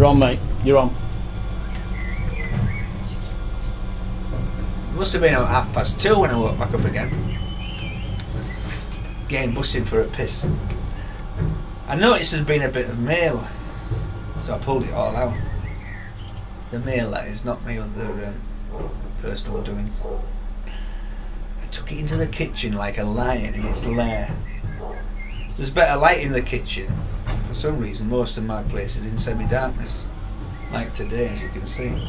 You're on, mate. You're on. Must have been about 2:30 when I woke back up again. Again, busting for a piss. I noticed there'd been a bit of mail, so I pulled it all out. The mail, that is, not my other personal doings. I took it into the kitchen like a lion in its lair. There's better light in the kitchen. For some reason, most of my place is in semi-darkness, like today, as you can see.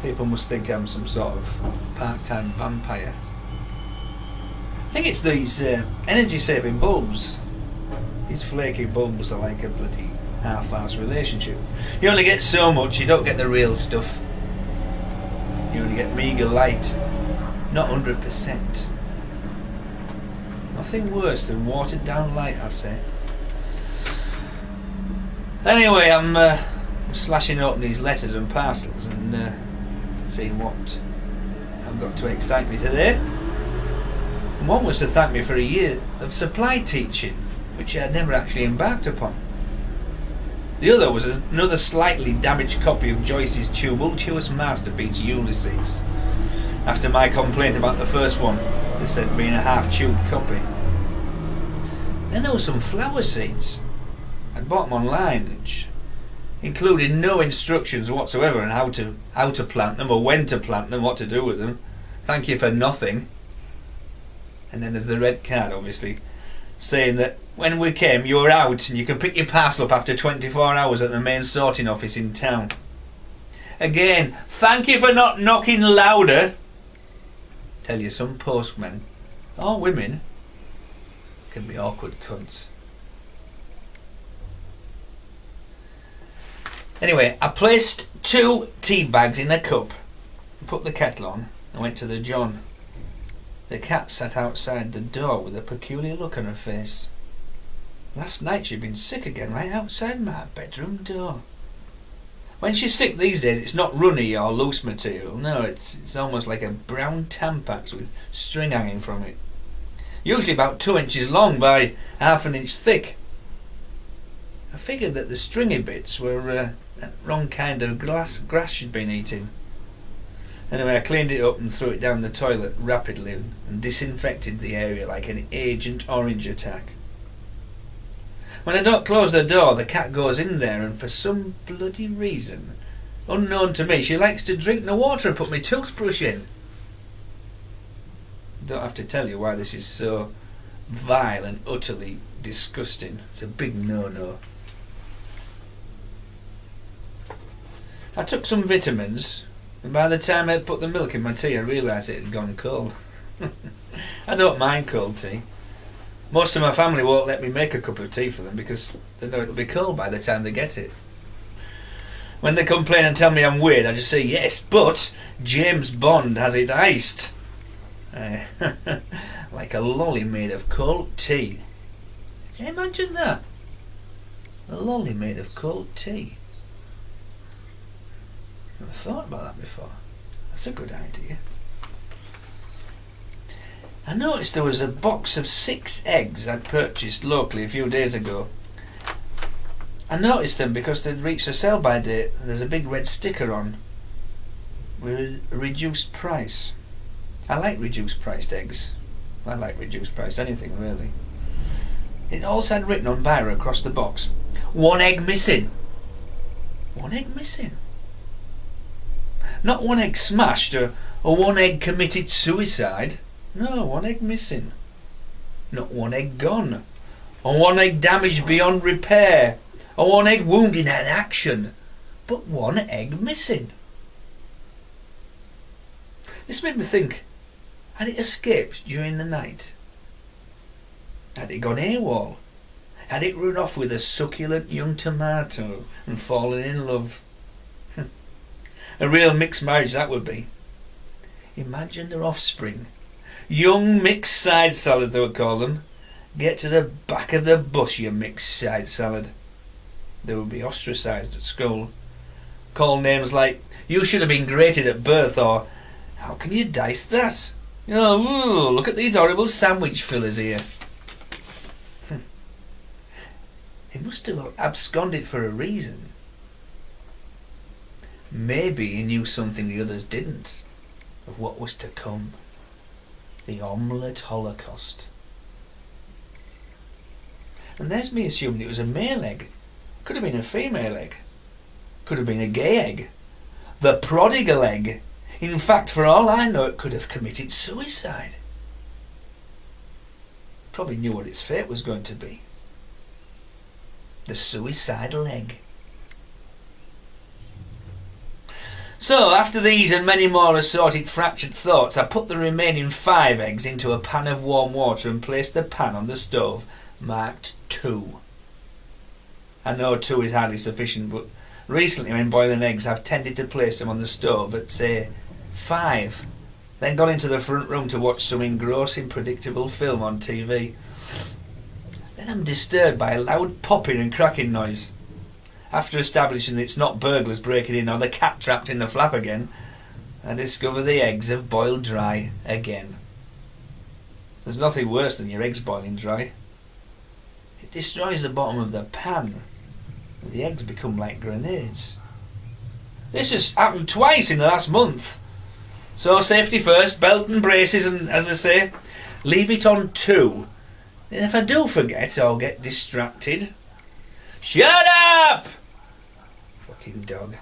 People must think I'm some sort of part-time vampire. I think it's these energy-saving bulbs. These flaky bulbs are like a bloody half-arsed relationship. You only get so much, you don't get the real stuff. You only get meagre light, not 100%. Nothing worse than watered-down light, I say. Anyway, I'm slashing open these letters and parcels and seeing what I've got to excite me today. And one was to thank me for a year of supply teaching, which I had never actually embarked upon. The other was another slightly damaged copy of Joyce's tumultuous masterpiece Ulysses, after my complaint about the first one, they sent me in a half-chewed copy. Then there were some flower seeds. I'd bought them online, which included no instructions whatsoever on how to plant them, or when to plant them, what to do with them. Thank you for nothing. And then there's the red card, obviously, saying that when we came, you were out and you can pick your parcel up after 24 hours at the main sorting office in town. Again, thank you for not knocking louder. Tell you, some postmen, or women, can be awkward cunts. Anyway, I placed 2 tea bags in a cup, put the kettle on, and went to the John. The cat sat outside the door with a peculiar look on her face. Last night she'd been sick again, right outside my bedroom door. When she's sick these days, it's not runny or loose material. No, it's almost like a brown tampax with string hanging from it. Usually about 2 inches long by ½ an inch thick. I figured that the stringy bits were that wrong kind of grass she'd been eating. Anyway, I cleaned it up and threw it down the toilet rapidly and disinfected the area like an Agent Orange attack. When I don't close the door, the cat goes in there, and for some bloody reason, unknown to me, she likes to drink the water and put my toothbrush in. I don't have to tell you why this is so vile and utterly disgusting. It's a big no-no. I took some vitamins, and by the time I'd put the milk in my tea, I realised it had gone cold. I don't mind cold tea. Most of my family won't let me make a cup of tea for them because they know it'll be cold by the time they get it. When they complain and tell me I'm weird, I just say, yes, but James Bond has it iced. Like a lolly made of cold tea. Can you imagine that? A lolly made of cold tea. Never thought about that before. That's a good idea. I noticed there was a box of 6 eggs I'd purchased locally a few days ago. I noticed them because they'd reached a sell-by date and there's a big red sticker on with a reduced price. I like reduced priced eggs. I like reduced priced anything, really. It also had written on biro across the box, 1 egg missing. 1 egg missing. Not 1 egg smashed or 1 egg committed suicide. No, 1 egg missing. Not 1 egg gone. Or 1 egg damaged beyond repair. Or 1 egg wounded in action. But 1 egg missing. This made me think, had it escaped during the night? Had it gone AWOL? Had it run off with a succulent young tomato and fallen in love? A real mixed marriage that would be. Imagine their offspring. Young mixed side salads, they would call them. Get to the back of the bus, you mixed side salad. They would be ostracised at school. Call names like, you should have been grated at birth, or how can you dice that? You know, ooh, look at these horrible sandwich fillers here. He must have absconded for a reason. Maybe he knew something the others didn't, of what was to come. The omelette holocaust. And there's me assuming it was a male egg. Could have been a female egg. Could have been a gay egg. The prodigal egg. In fact, for all I know, it could have committed suicide. Probably knew what its fate was going to be. The suicidal egg. So, after these and many more assorted fractured thoughts, I put the remaining 5 eggs into a pan of warm water and placed the pan on the stove, marked 2. I know 2 is hardly sufficient, but recently when boiling eggs I've tended to place them on the stove at, say, 5. Then gone into the front room to watch some engrossing, predictable film on TV. Then I'm disturbed by a loud popping and cracking noise. After establishing it's not burglars breaking in or the cat trapped in the flap again, I discover the eggs have boiled dry again. There's nothing worse than your eggs boiling dry. It destroys the bottom of the pan. The eggs become like grenades. This has happened twice in the last month. So safety first, belt and braces, and as they say, leave it on 2. And if I do forget or get distracted, shut up! Fucking dog.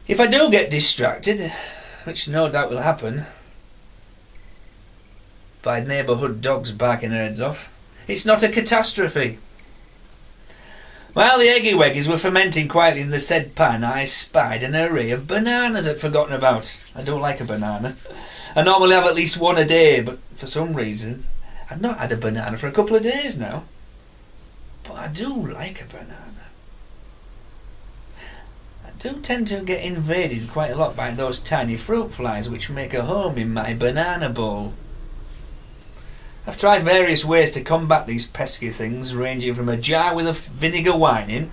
If I do get distracted, which no doubt will happen, by neighbourhood dogs barking their heads off, it's not a catastrophe. While the eggy weggies were fermenting quietly in the said pan, I spied an array of bananas I'd forgotten about. I don't like a banana. I normally have at least one a day, but for some reason I've not had a banana for a couple of days now. But I do like a banana. I do tend to get invaded quite a lot by those tiny fruit flies which make a home in my banana bowl. I've tried various ways to combat these pesky things, ranging from a jar with a vinegar wine in,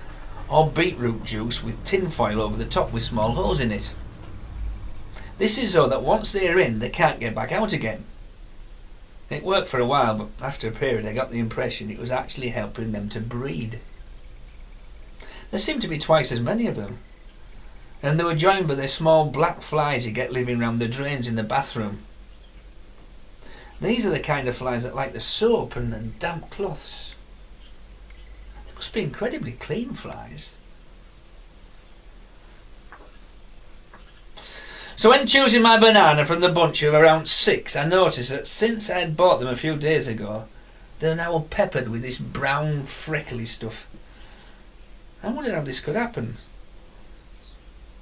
or beetroot juice with tin foil over the top with small holes in it. This is so that once they're in, they can't get back out again. It worked for a while, but after a period I got the impression it was actually helping them to breed. There seemed to be twice as many of them, and they were joined by the small black flies you get living round the drains in the bathroom. These are the kind of flies that like the soap and damp cloths. They must be incredibly clean flies. So when choosing my banana from the bunch of around 6, I noticed that since I had bought them a few days ago, they're now peppered with this brown freckly stuff. I wondered how this could happen.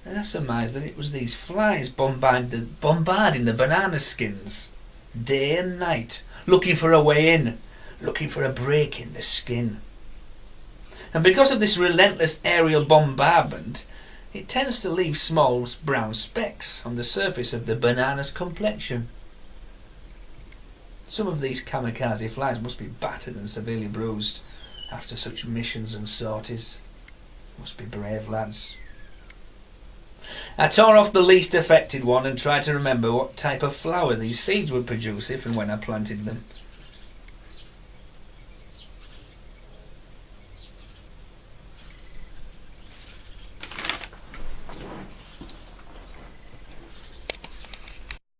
And I surmised that it was these flies bombarding the banana skins day and night, looking for a way in, looking for a break in the skin. And because of this relentless aerial bombardment, it tends to leave small brown specks on the surface of the banana's complexion. Some of these kamikaze flies must be battered and severely bruised after such missions and sorties. Must be brave lads. I tore off the least affected one and tried to remember what type of flower these seeds would produce if and when I planted them.